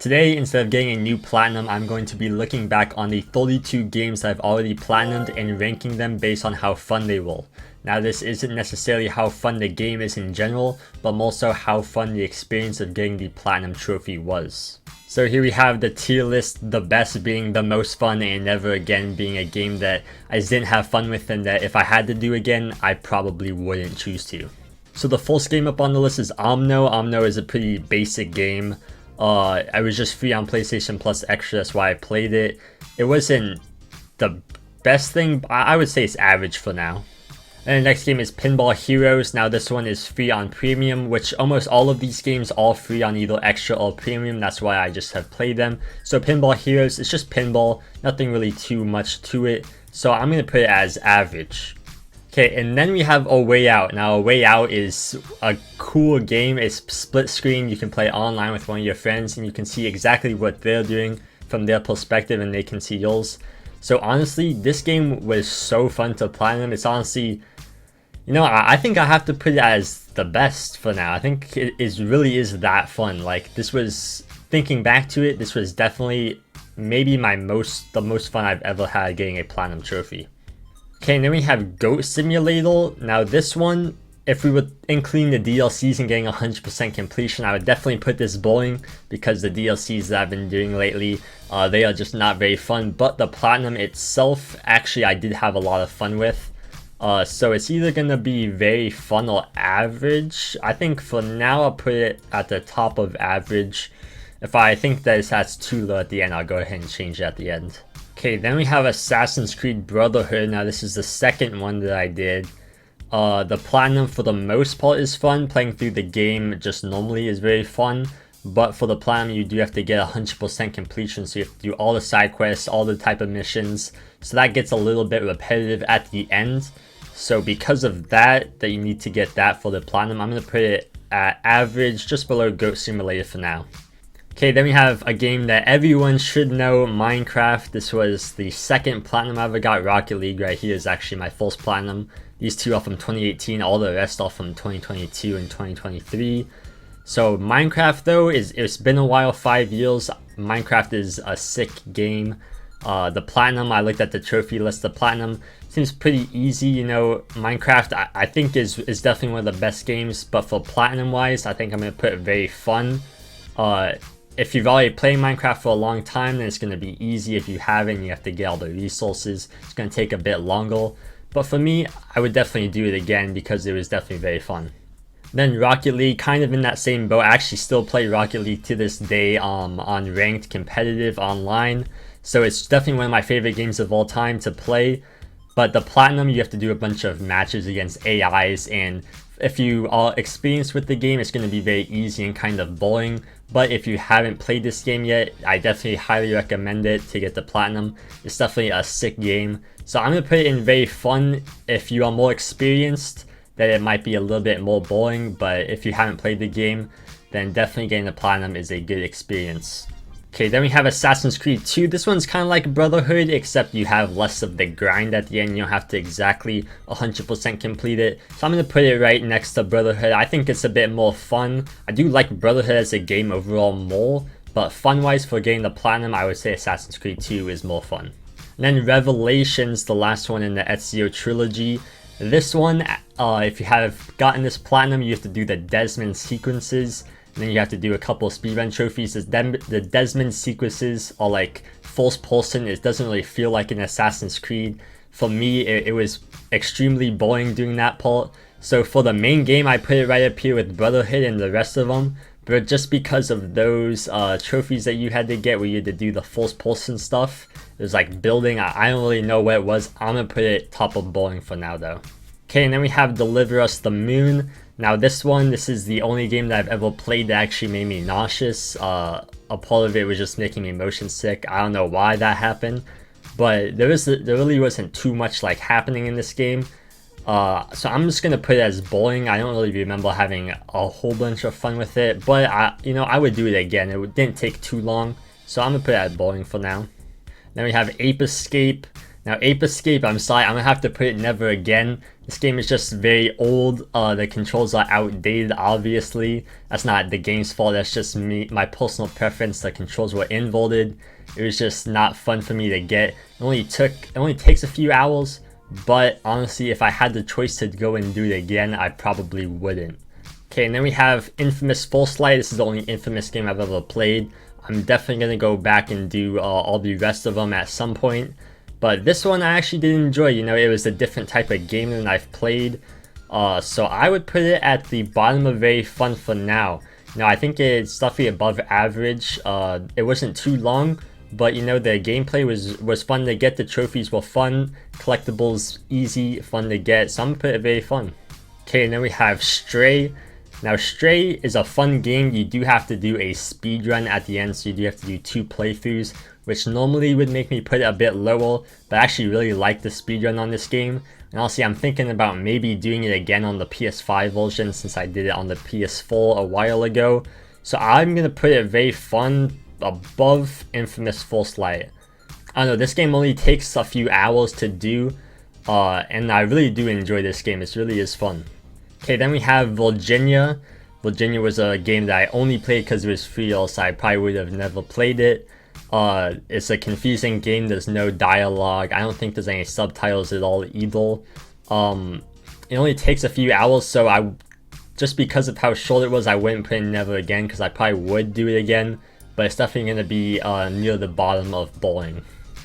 Today, instead of getting a new platinum, I'm going to be looking back on the 32 games that I've already platinumed and ranking them based on how fun they were. Now, this isn't necessarily how fun the game is in general, but more so how fun the experience of getting the platinum trophy was. So here we have the tier list, the best being the most fun and never again being a game that I just didn't have fun with and that if I had to do again, I probably wouldn't choose to. So the first game up on the list is Omno. Omno is a pretty basic game. I was just free on PlayStation Plus Extra, that's why I played it. It wasn't the best thing, I would say it's average for now. And the next game is Pinball Heroes. Now this one is free on Premium, which almost all of these games are free on either Extra or Premium, that's why I just have played them. So Pinball Heroes, it's just pinball, nothing really too much to it, so I'm going to put it as average. Okay, and then we have A Way Out. Now, A Way Out is a cool game. It's split screen. You can play online with one of your friends, and you can see exactly what they're doing from their perspective, and they can see yours. So honestly, this game was so fun to platinum. It's honestly, you know, I think I have to put it as the best for now. I think it really is that fun. Like, this was, thinking back to it, this was definitely maybe the most fun I've ever had getting a platinum trophy. Okay, and then we have Goat Simulator. Now this one, if we were including the DLCs and getting 100% completion, I would definitely put this bowling because the DLCs that I've been doing lately, they are just not very fun. But the platinum itself, actually I did have a lot of fun with. So it's either going to be very fun or average. I think for now I'll put it at the top of average. If I think that that's too low at the end, I'll go ahead and change it at the end. Okay, then we have Assassin's Creed Brotherhood. Now this is the second one that I did. The platinum for the most part is fun. Playing through the game just normally is very fun. But for the platinum you do have to get 100% completion. So you have to do all the side quests, all the type of missions. So that gets a little bit repetitive at the end. So because of that you need to get that for the platinum, I'm going to put it at average, just below Goat Simulator for now. Okay, then we have a game that everyone should know, Minecraft. This was the second platinum I ever got. Rocket League right here is actually my first platinum. These two are from 2018, all the rest are from 2022 and 2023. So Minecraft though, it's been a while, 5 years. Minecraft is a sick game. The platinum, I looked at the trophy list, the platinum seems pretty easy, you know. Minecraft I think is definitely one of the best games, but for platinum wise, I think I'm going to put it very fun. If you've already played Minecraft for a long time, then it's going to be easy. If you haven't, you have to get all the resources. It's going to take a bit longer. But for me, I would definitely do it again because it was definitely very fun. Then Rocket League, kind of in that same boat. I actually still play Rocket League to this day on ranked competitive online. So it's definitely one of my favorite games of all time to play. But the platinum, you have to do a bunch of matches against AIs, and if you are experienced with the game, it's going to be very easy and kind of boring. But if you haven't played this game yet, I definitely highly recommend it to get the platinum. It's definitely a sick game. So I'm going to put it in very fun. If you are more experienced, then it might be a little bit more boring. But if you haven't played the game, then definitely getting the platinum is a good experience. Okay, then we have Assassin's Creed 2. This one's kind of like Brotherhood, except you have less of the grind at the end. You don't have to exactly 100% complete it. So I'm going to put it right next to Brotherhood. I think it's a bit more fun. I do like Brotherhood as a game overall more, but fun-wise for getting the platinum, I would say Assassin's Creed 2 is more fun. And then Revelations, the last one in the Ezio trilogy. This one, if you have gotten this platinum, you have to do the Desmond sequences. And then you have to do a couple of speedrun trophies. The Desmond sequences are like first person. It doesn't really feel like an Assassin's Creed. For me, it was extremely boring doing that part. So for the main game, I put it right up here with Brotherhood and the rest of them. But just because of those trophies that you had to get where you had to do the first person stuff, it was like building. I don't really know what it was. I'm going to put it top of boring for now though. Okay, and then we have Deliver Us the Moon. Now this is the only game that I've ever played that actually made me nauseous. A part of it was just making me motion sick. I don't know why that happened, but there really wasn't too much like happening in this game. So I'm just gonna put it as boring. I don't really remember having a whole bunch of fun with it, but I would do it again. It didn't take too long, so I'm gonna put it as boring for now. Then we have Ape Escape. Now Ape Escape, I'm sorry, I'm gonna have to put it never again This game is just very old. The controls are outdated, obviously. That's not the game's fault, that's just me, my personal preference. The controls were inverted. It was just not fun for me to get. It only takes a few hours, but honestly, if I had the choice to go and do it again, I probably wouldn't. Okay, and then we have Infamous First Light. This is the only Infamous game I've ever played. I'm definitely going to go back and do all the rest of them at some point. But this one I actually did enjoy. You know, it was a different type of game than I've played. So I would put it at the bottom of very fun for now. Now, I think it's definitely above average. It wasn't too long, but you know, the gameplay was fun to get. The trophies were fun. Collectibles, easy, fun to get. So I'm going to put it very fun. Okay, and then we have Stray. Now, Stray is a fun game. You do have to do a speed run at the end, so you do have to do 2 playthroughs, which normally would make me put it a bit lower, but I actually really like the speed run on this game. And honestly, I'm thinking about maybe doing it again on the PS5 version since I did it on the PS4 a while ago. So I'm going to put it very fun above Infamous First Light. I don't know, this game only takes a few hours to do, and I really do enjoy this game. It really is fun. Okay, then we have Volcania. Volcania was a game that I only played because it was free, else I probably would have never played it. It's a confusing game. There's no dialogue. I don't think there's any subtitles at all either. It only takes a few hours, so just because of how short it was, I wouldn't put it never again, because I probably would do it again, but it's definitely going to be near the bottom of boring.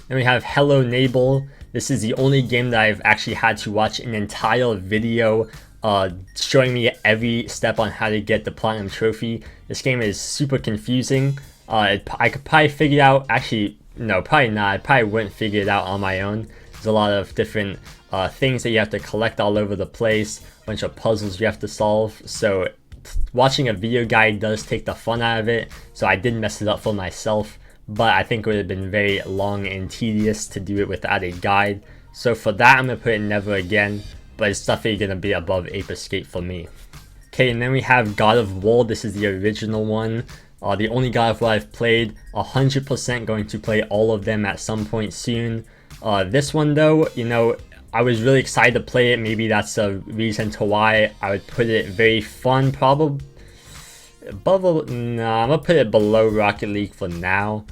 Then we have Hello Neighbor. This is the only game that I've actually had to watch an entire video showing me every step on how to get the platinum trophy. This game is super confusing. I could probably figure it out. Actually, no, probably not. I probably wouldn't figure it out on my own. There's a lot of different things that you have to collect all over the place, a bunch of puzzles you have to solve. So watching a video guide does take the fun out of it. So I did mess it up for myself, but I think it would have been very long and tedious to do it without a guide. So for that, I'm going to put it never again, but it's definitely going to be above Ape Escape for me. Okay, and then we have God of War. This is the original one. The only God of War I've played. 100% going to play all of them at some point soon. This one though, you know, I was really excited to play it. Maybe that's a reason to why I would put it very fun. Probably above, nah, I'm gonna put it below Rocket League for now.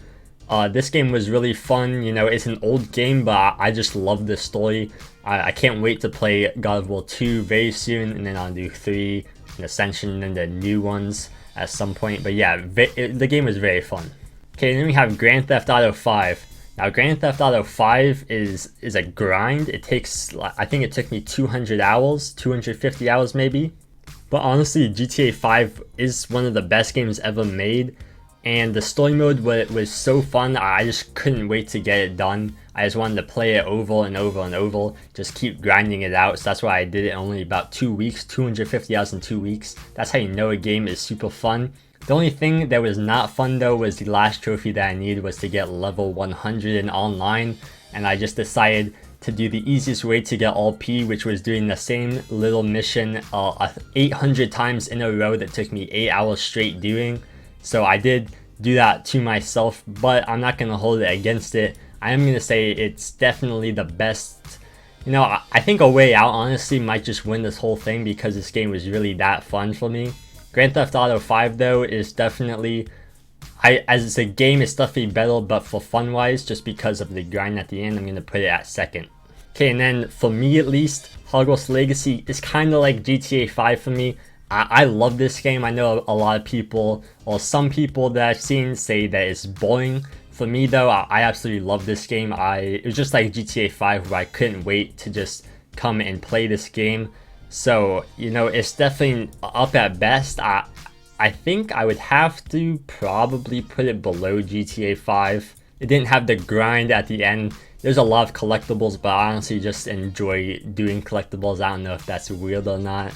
This game was really fun. You know, it's an old game, but I just love the story. I can't wait to play God of War 2 very soon, and then I'll do 3 and Ascension and the new ones at some point. But yeah, the game was very fun. Okay, then we have Grand Theft Auto 5. Now, Grand Theft Auto 5 is a grind. It takes, I think it took me 200 hours, 250 hours maybe. But honestly, GTA 5 is one of the best games ever made. And the story mode was so fun, I just couldn't wait to get it done. I just wanted to play it over and over and over, just keep grinding it out. So that's why I did it in only about 2 weeks, 250 hours in 2 weeks. That's how you know a game is super fun. The only thing that was not fun though was the last trophy that I needed was to get level 100 in online. And I just decided to do the easiest way to get all P, which was doing the same little mission 800 times in a row that took me 8 hours straight doing. So I did do that to myself, but I'm not going to hold it against it. I am going to say it's definitely the best. You know, I think A Way Out honestly might just win this whole thing because this game was really that fun for me. Grand Theft Auto 5 though is definitely, as a game, it's definitely better, but for fun wise, just because of the grind at the end, I'm going to put it at second. Okay, and then for me at least, Hogwarts Legacy is kind of like GTA 5 for me. I love this game. I know a lot of people, or some people that I've seen say that it's boring. For me though, I absolutely love this game. It was just like GTA 5 where I couldn't wait to just come and play this game. So, you know, it's definitely up at best. I think I would have to probably put it below GTA 5. It didn't have the grind at the end. There's a lot of collectibles, but I honestly just enjoy doing collectibles. I don't know if that's weird or not.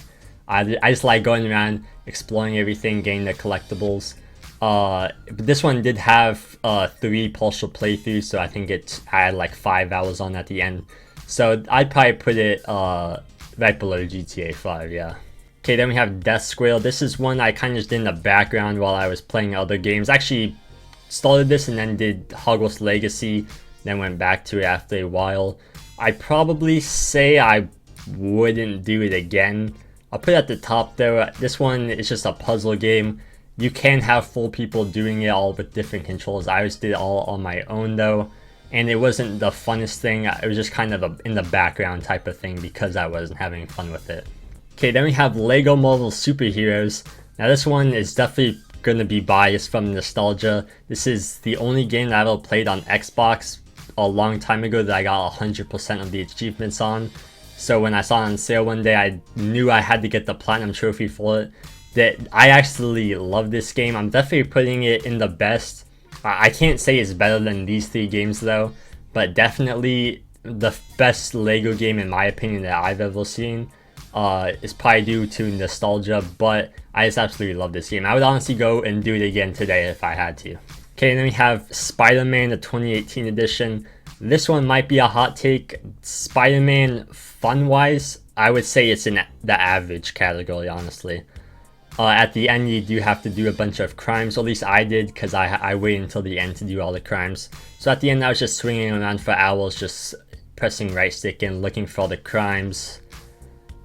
I just like going around, exploring everything, getting the collectibles. But this one did have 3 partial playthroughs, so I think I had like 5 hours on at the end. So I'd probably put it right below GTA 5, yeah. Okay, then we have Death Square. This is one I kind of just did in the background while I was playing other games. Actually started this and then did Hogwarts Legacy, then went back to it after a while. I'd probably say I wouldn't do it again. I'll put it at the top though. This one is just a puzzle game. You can have full people doing it all with different controls. I just did it all on my own though. And it wasn't the funnest thing. It was just kind of a in the background type of thing because I wasn't having fun with it. Okay, then we have Lego Marvel Superheroes. Now this one is definitely going to be biased from nostalgia. This is the only game that I ever played on Xbox a long time ago that I got 100% of the achievements on. So when I saw it on sale one day, I knew I had to get the Platinum Trophy for it. That I actually love this game. I'm definitely putting it in the best. I can't say it's better than these 3 games though, but definitely the best Lego game in my opinion that I've ever seen. Is probably due to nostalgia, but I just absolutely love this game. I would honestly go and do it again today if I had to. Okay, and then we have SpiderMan, the 2018 edition. This one might be a hot take. SpiderMan, fun-wise, I would say it's in the average category, honestly. At the end, you do have to do a bunch of crimes, or at least I did, because I waited until the end to do all the crimes. So at the end, I was just swinging around for hours, just pressing right stick and looking for all the crimes.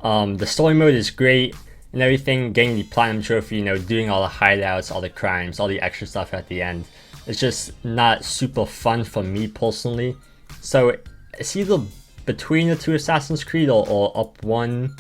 The story mode is great and everything, getting the Platinum Trophy, you know, doing all the hideouts, all the crimes, all the extra stuff at the end. It's just not super fun for me personally. So it's either between the 2 Assassin's Creed or up one.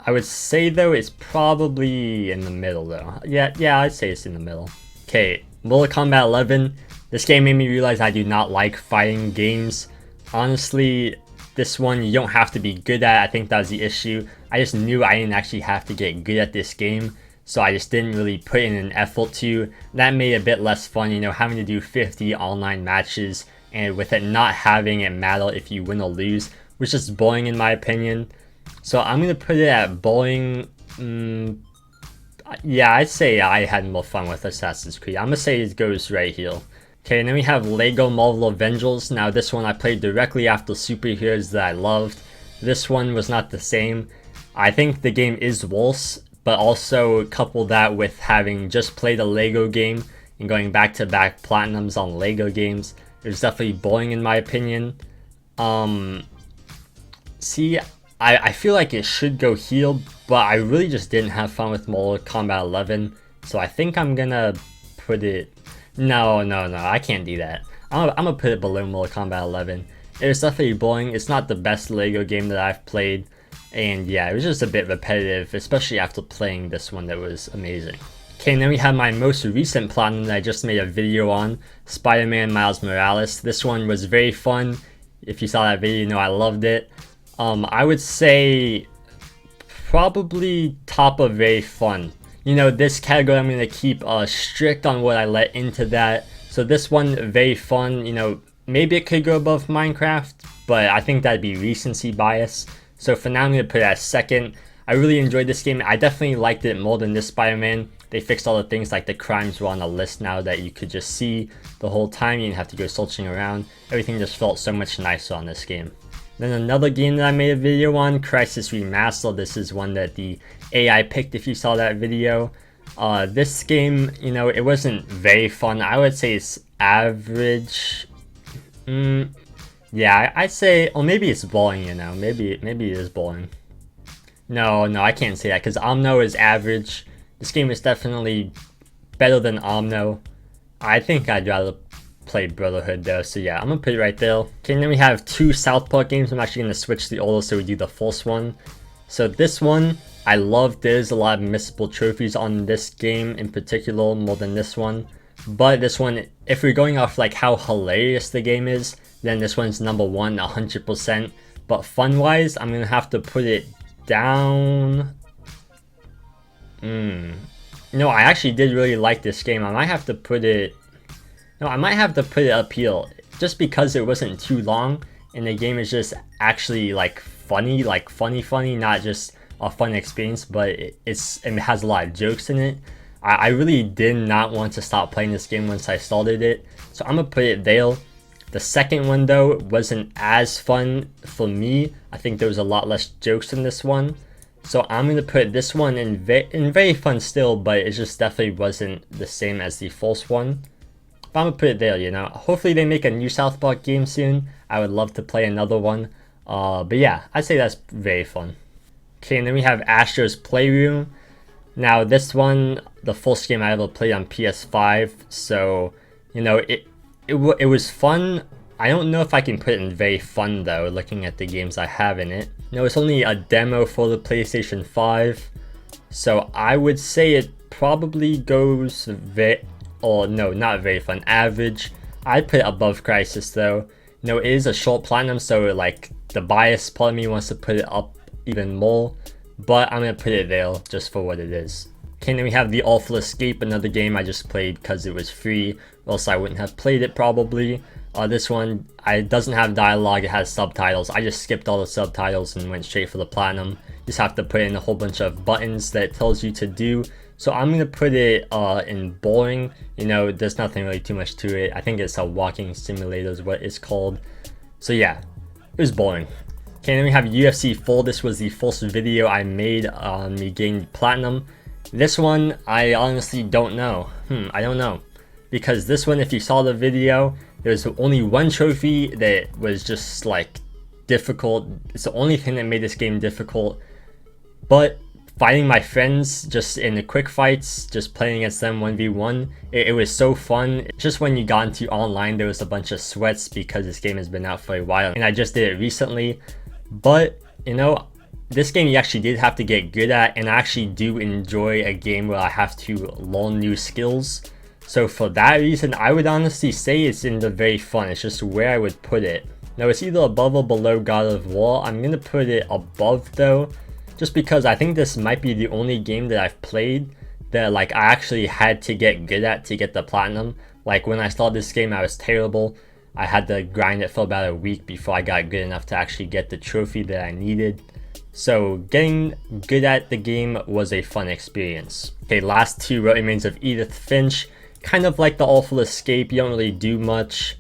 I would say though it's probably in the middle though. Yeah, I'd say it's in the middle. Okay, Mortal Kombat 11. This game made me realize I do not like fighting games. Honestly, this one you don't have to be good at. I think that was the issue. I just knew I didn't actually have to get good at this game, so I just didn't really put in an effort to. That made it a bit less fun, you know, having to do 50 online matches and with it not having it matter if you win or lose, which is boring in my opinion. So I'm gonna put it at boring. Yeah, I'd say I had more fun with Assassin's Creed. I'm gonna say it goes right here. Okay, and then we have Lego Marvel Avengers. Now this one I played directly after Superheroes that I loved. This one was not the same. I think the game is worse, but also couple that with having just played a Lego game and going back-to-back platinums on Lego games. It was definitely boring in my opinion. See, I feel like it should go here, but I really just didn't have fun with Mortal Kombat 11. So I think I'm gonna put it... No, I can't do that. I'm gonna put it below Mortal Kombat 11. It was definitely boring. It's not the best Lego game that I've played. And yeah, it was just a bit repetitive, especially after playing this one that was amazing. Okay, and then we have my most recent platinum that I just made a video on, Spider-Man Miles Morales. This one was very fun. If you saw that video, you know I loved it. I would say probably top of very fun. You know, this category I'm going to keep strict on what I let into that. So this one, very fun. You know, maybe it could go above Minecraft, but I think that'd be recency bias. So for now, I'm going to put it as second. I really enjoyed this game. I definitely liked it more than this Spider-Man. They fixed all the things like the crimes were on a list now that you could just see the whole time. You didn't have to go searching around. Everything just felt so much nicer on this game. Then another game that I made a video on, Crysis Remastered. This is one that the AI picked if you saw that video. This game, you know, it wasn't very fun. I would say it's average. Yeah, I'd say, or maybe it's boring, you know. Maybe it is boring. No, I can't say that because Omno is average. This game is definitely better than Omno. I think I'd rather play Brotherhood though, so yeah, I'm gonna put it right there. Okay, and then we have 2 South Park games. I'm actually gonna switch the order so we do the first one. So this one, I love. There's a lot of missable trophies on this game in particular, more than this one. But this one, if we're going off like how hilarious the game is, then this one's number 1, 100%. But fun-wise, I'm gonna have to put it down. No, I actually did really like this game. I might have to put it... No, I might have to put it up here. Just because it wasn't too long, and the game is just actually like funny, like funny, not just a fun experience, but it has a lot of jokes in it. I really did not want to stop playing this game once I started it, so I'm gonna put it there. The second one though wasn't as fun for me. I think there was a lot less jokes in this one, so I'm gonna put this one in very fun still, but it just definitely wasn't the same as the first one. But I'm gonna put it there, you know. Hopefully they make a new South Park game soon. I would love to play another one. But yeah, I'd say that's very fun. Okay, and then we have Astros Playroom. Now this one, the first game I ever played on PS5, so you know it was fun. I don't know if I can put it in very fun though, looking at the games I have in it. No, it's only a demo for the PlayStation 5, so I would say it probably goes not very fun, average. I'd put it above Crysis though. You know, it is a short platinum, so like the bias part of me wants to put it up even more, but I'm gonna put it there just for what it is. Okay, then we have the Ape Escape, another game I just played because it was free, or else I wouldn't have played it probably. This one, it doesn't have dialogue, it has subtitles. I just skipped all the subtitles and went straight for the platinum. Just have to put in a whole bunch of buttons that it tells you to do. So I'm gonna put it in boring. You know, there's nothing really too much to it. I think it's a walking simulator is what it's called. So yeah, it was boring. Okay, then we have UFC 4. This was the first video I made on me getting platinum. This one, I honestly don't know. I don't know. Because this one, if you saw the video, there's only one trophy that was just like difficult. It's the only thing that made this game difficult. But fighting my friends just in the quick fights, just playing against them 1v1, it was so fun. Just when you got into online, there was a bunch of sweats because this game has been out for a while. And I just did it recently. But, you know, this game you actually did have to get good at, and I actually do enjoy a game where I have to learn new skills. So for that reason, I would honestly say it's in the very fun. It's just where I would put it. Now it's either above or below God of War. I'm gonna put it above though, just because I think this might be the only game that I've played that like I actually had to get good at to get the platinum. Like when I started this game, I was terrible. I had to grind it for about a week before I got good enough to actually get the trophy that I needed. So getting good at the game was a fun experience. Okay, last two remains of Edith Finch. Kind of like the Ape Escape, you don't really do much.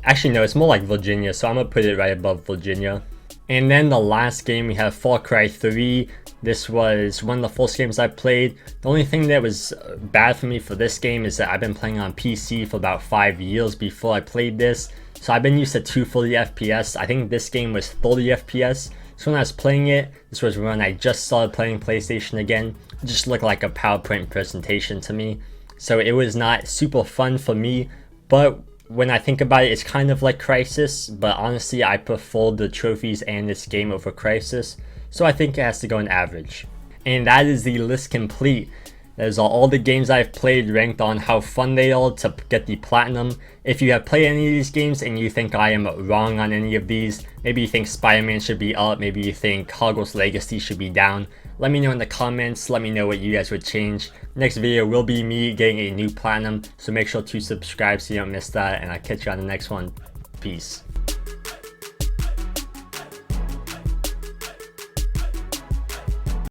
Actually no, it's more like Virginia, so I'm gonna put it right above Virginia. And then the last game we have Far Cry 3. This was one of the first games I played. The only thing that was bad for me for this game is that I've been playing on PC for about 5 years before I played this. So I've been used to 240 FPS. I think this game was 30 FPS. So when I was playing it, this was when I just started playing PlayStation again. It just looked like a PowerPoint presentation to me. So it was not super fun for me, but when I think about it, it's kind of like Crysis, but honestly I prefer the trophies and this game over Crysis, so I think it has to go in average. And that is the list complete. Those are all the games I've played ranked on how fun they are to get the platinum. If you have played any of these games and you think I am wrong on any of these, maybe you think SpiderMan should be up, maybe you think Hogwarts Legacy should be down, let me know in the comments, let me know what you guys would change. Next video will be me getting a new platinum, so make sure to subscribe so you don't miss that, and I'll catch you on the next one. Peace.